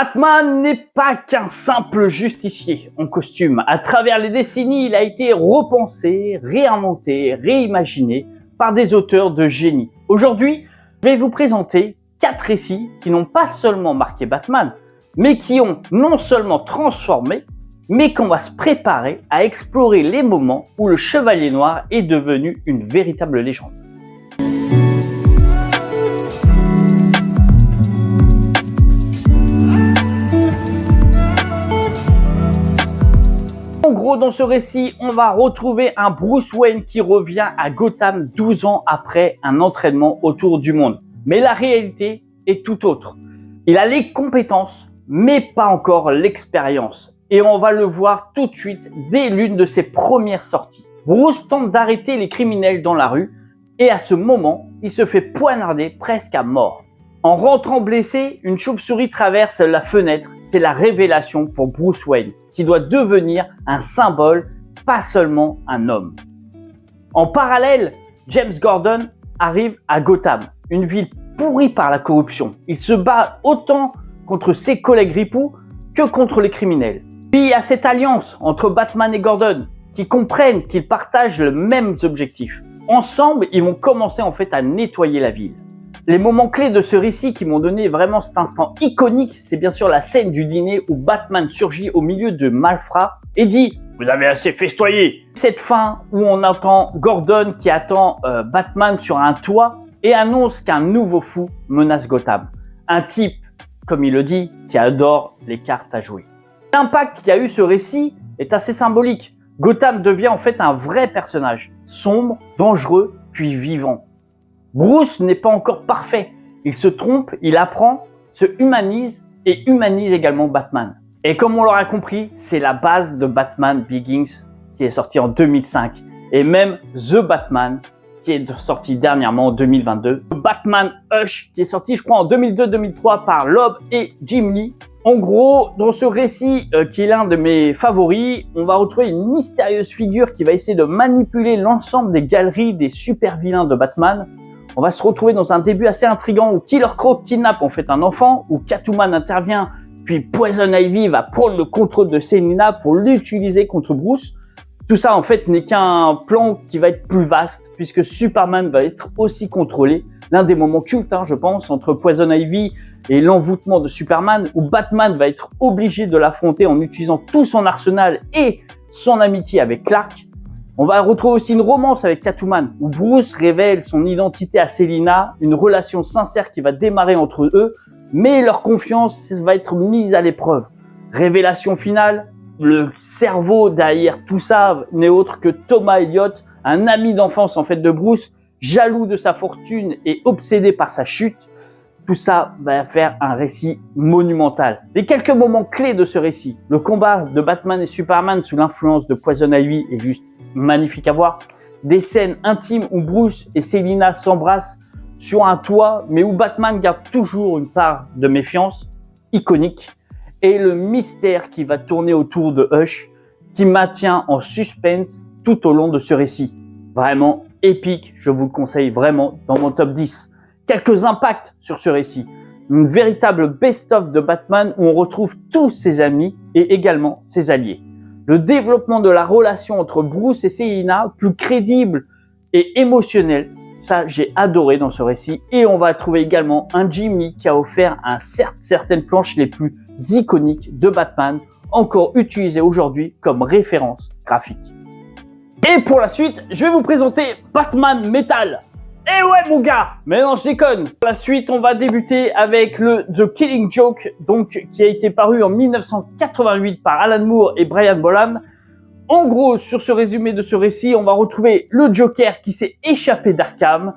Batman n'est pas qu'un simple justicier en costume. À travers les décennies, il a été repensé, réinventé, réimaginé par des auteurs de génie. Aujourd'hui, je vais vous présenter 4 récits qui n'ont pas seulement marqué Batman, mais qui ont non seulement transformé, mais qu'on va se préparer à explorer les moments où le Chevalier Noir est devenu une véritable légende. En gros, dans ce récit, on va retrouver un Bruce Wayne qui revient à Gotham 12 ans après un entraînement autour du monde. Mais la réalité est tout autre. Il a les compétences, mais pas encore l'expérience. Et on va le voir tout de suite dès l'une de ses premières sorties. Bruce tente d'arrêter les criminels dans la rue et à ce moment, il se fait poignarder presque à mort. En rentrant blessé, une chauve-souris traverse la fenêtre. C'est la révélation pour Bruce Wayne, qui doit devenir un symbole, pas seulement un homme. En parallèle, James Gordon arrive à Gotham, une ville pourrie par la corruption. Il se bat autant contre ses collègues ripoux que contre les criminels. Puis il y a cette alliance entre Batman et Gordon, qui comprennent qu'ils partagent les mêmes objectifs. Ensemble, ils vont commencer en fait à nettoyer la ville. Les moments clés de ce récit qui m'ont donné vraiment cet instant iconique, c'est bien sûr la scène du dîner où Batman surgit au milieu de malfrats et dit « Vous avez assez festoyé !» Cette fin où on entend Gordon qui attend Batman sur un toit et annonce qu'un nouveau fou menace Gotham. Un type, comme il le dit, qui adore les cartes à jouer. L'impact qu'a eu ce récit est assez symbolique. Gotham devient en fait un vrai personnage, sombre, dangereux, puis vivant. Bruce n'est pas encore parfait. Il se trompe, il apprend, se humanise et humanise également Batman. Et comme on l'aura compris, c'est la base de Batman Begins qui est sorti en 2005 et même The Batman qui est sorti dernièrement en 2022. Batman Hush qui est sorti je crois en 2002-2003 par Loeb et Jim Lee. En gros, dans ce récit qui est l'un de mes favoris, on va retrouver une mystérieuse figure qui va essayer de manipuler l'ensemble des galeries des super vilains de Batman. On va se retrouver dans un début assez intriguant où Killer Croc kidnappe en fait un enfant, où Catwoman intervient, puis Poison Ivy va prendre le contrôle de Selina pour l'utiliser contre Bruce. Tout ça en fait n'est qu'un plan qui va être plus vaste puisque Superman va être aussi contrôlé. L'un des moments cultes, je pense, entre Poison Ivy et l'envoûtement de Superman, où Batman va être obligé de l'affronter en utilisant tout son arsenal et son amitié avec Clark. On va retrouver aussi une romance avec Catwoman, où Bruce révèle son identité à Selina, une relation sincère qui va démarrer entre eux, mais leur confiance va être mise à l'épreuve. Révélation finale, le cerveau derrière tout ça n'est autre que Thomas Elliott, un ami d'enfance en fait de Bruce, jaloux de sa fortune et obsédé par sa chute. Tout ça va faire un récit monumental. Les quelques moments clés de ce récit, le combat de Batman et Superman sous l'influence de Poison Ivy est juste magnifique à voir. Des scènes intimes où Bruce et Selina s'embrassent sur un toit, mais où Batman garde toujours une part de méfiance, iconique. Et le mystère qui va tourner autour de Hush, qui maintient en suspense tout au long de ce récit. Vraiment épique, je vous le conseille vraiment dans mon top 10. Quelques impacts sur ce récit. Une véritable best-of de Batman où on retrouve tous ses amis et également ses alliés. Le développement de la relation entre Bruce et Selina, plus crédible et émotionnel, ça j'ai adoré dans ce récit. Et on va trouver également un Jimmy qui a offert certaines planches les plus iconiques de Batman, encore utilisées aujourd'hui comme référence graphique. Et pour la suite, je vais vous présenter Batman Metal. Eh ouais mon gars, mais non je déconne. Pour la suite, on va débuter avec le The Killing Joke, donc qui a été paru en 1988 par Alan Moore et Brian Bolland. En gros, sur ce résumé de ce récit, on va retrouver le Joker qui s'est échappé d'Arkham.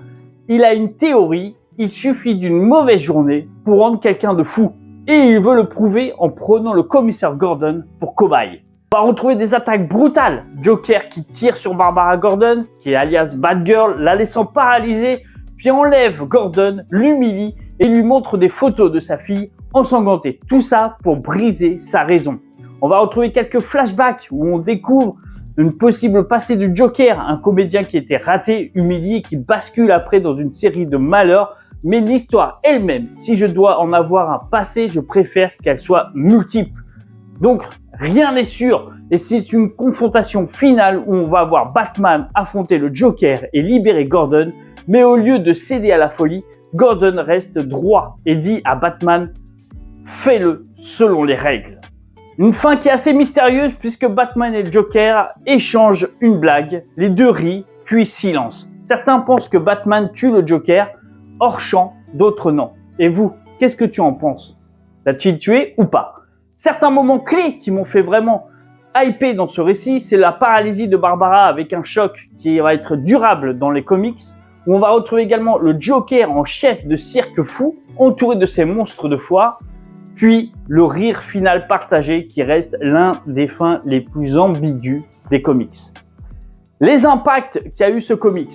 Il a une théorie, il suffit d'une mauvaise journée pour rendre quelqu'un de fou. Et il veut le prouver en prenant le commissaire Gordon pour cobaye. On va retrouver des attaques brutales. Joker qui tire sur Barbara Gordon, qui est alias Batgirl, la laissant paralysée, puis enlève Gordon, l'humilie et lui montre des photos de sa fille ensanglantée. Tout ça pour briser sa raison. On va retrouver quelques flashbacks où on découvre une possible passé du Joker, un comédien qui était raté, humilié, qui bascule après dans une série de malheurs mais l'histoire elle-même, si je dois en avoir un passé, je préfère qu'elle soit multiple. Donc, rien n'est sûr et c'est une confrontation finale où on va voir Batman affronter le Joker et libérer Gordon, mais au lieu de céder à la folie, Gordon reste droit et dit à Batman « Fais-le selon les règles ». Une fin qui est assez mystérieuse puisque Batman et le Joker échangent une blague, les deux rient, puis silence. Certains pensent que Batman tue le Joker hors champ, d'autres non. Et vous, qu'est-ce que tu en penses? L'a-t-il tué ou pas? Certains moments clés qui m'ont fait vraiment hyper dans ce récit, c'est la paralysie de Barbara avec un choc qui va être durable dans les comics, où on va retrouver également le Joker en chef de cirque fou, entouré de ses monstres de foire, puis le rire final partagé qui reste l'un des fins les plus ambigus des comics. Les impacts qu'a eu ce comics.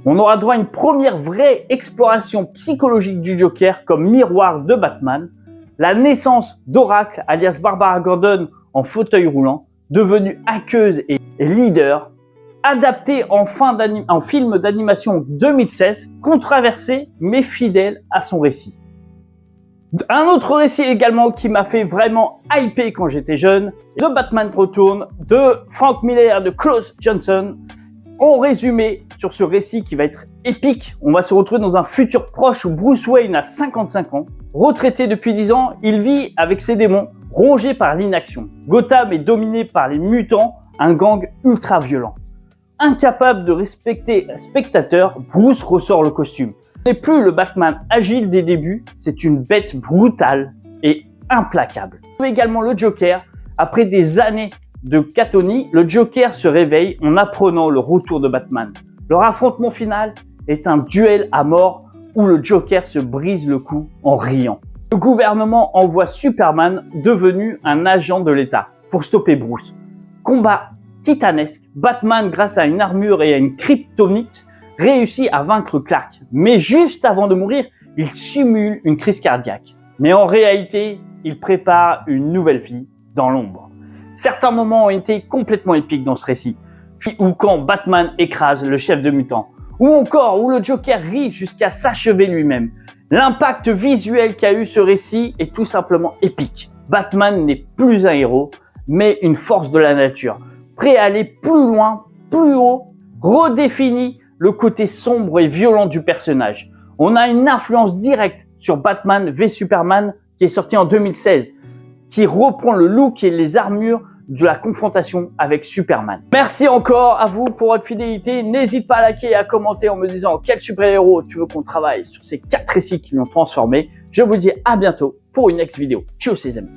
On aura droit à une première vraie exploration psychologique du Joker comme miroir de Batman, la naissance d'Oracle alias Barbara Gordon en fauteuil roulant, devenue hackeuse et leader, adapté en film d'animation 2016, controversé mais fidèle à son récit. Un autre récit également qui m'a fait vraiment hyper quand j'étais jeune, The Batman Return de Frank Miller et de Klaus Johnson. En résumé, sur ce récit qui va être épique, on va se retrouver dans un futur proche où Bruce Wayne a 55 ans. Retraité depuis 10 ans, il vit avec ses démons, rongé par l'inaction. Gotham est dominé par les mutants, un gang ultra violent. Incapable de respecter un spectateur, Bruce ressort le costume. Ce n'est plus le Batman agile des débuts, c'est une bête brutale et implacable. On trouve également le Joker. Après des années de catonie, le Joker se réveille en apprenant le retour de Batman. Leur affrontement final est un duel à mort où le Joker se brise le cou en riant. Le gouvernement envoie Superman, devenu un agent de l'État, pour stopper Bruce. Combat titanesque, Batman, grâce à une armure et à une kryptonite, réussit à vaincre Clark. Mais juste avant de mourir, il simule une crise cardiaque. Mais en réalité, il prépare une nouvelle vie dans l'ombre. Certains moments ont été complètement épiques dans ce récit. Ou quand Batman écrase le chef de mutants. Ou encore où le Joker rit jusqu'à s'achever lui-même. L'impact visuel qu'a eu ce récit est tout simplement épique. Batman n'est plus un héros, mais une force de la nature. Prêt à aller plus loin, plus haut, redéfinit le côté sombre et violent du personnage. On a une influence directe sur Batman v Superman qui est sorti en 2016, qui reprend le look et les armures de la confrontation avec Superman. Merci encore à vous pour votre fidélité. N'hésite pas à liker et à commenter en me disant quel super-héros tu veux qu'on travaille sur ces 4 récits qui l'ont transformé. Je vous dis à bientôt pour une next vidéo. Ciao les amis.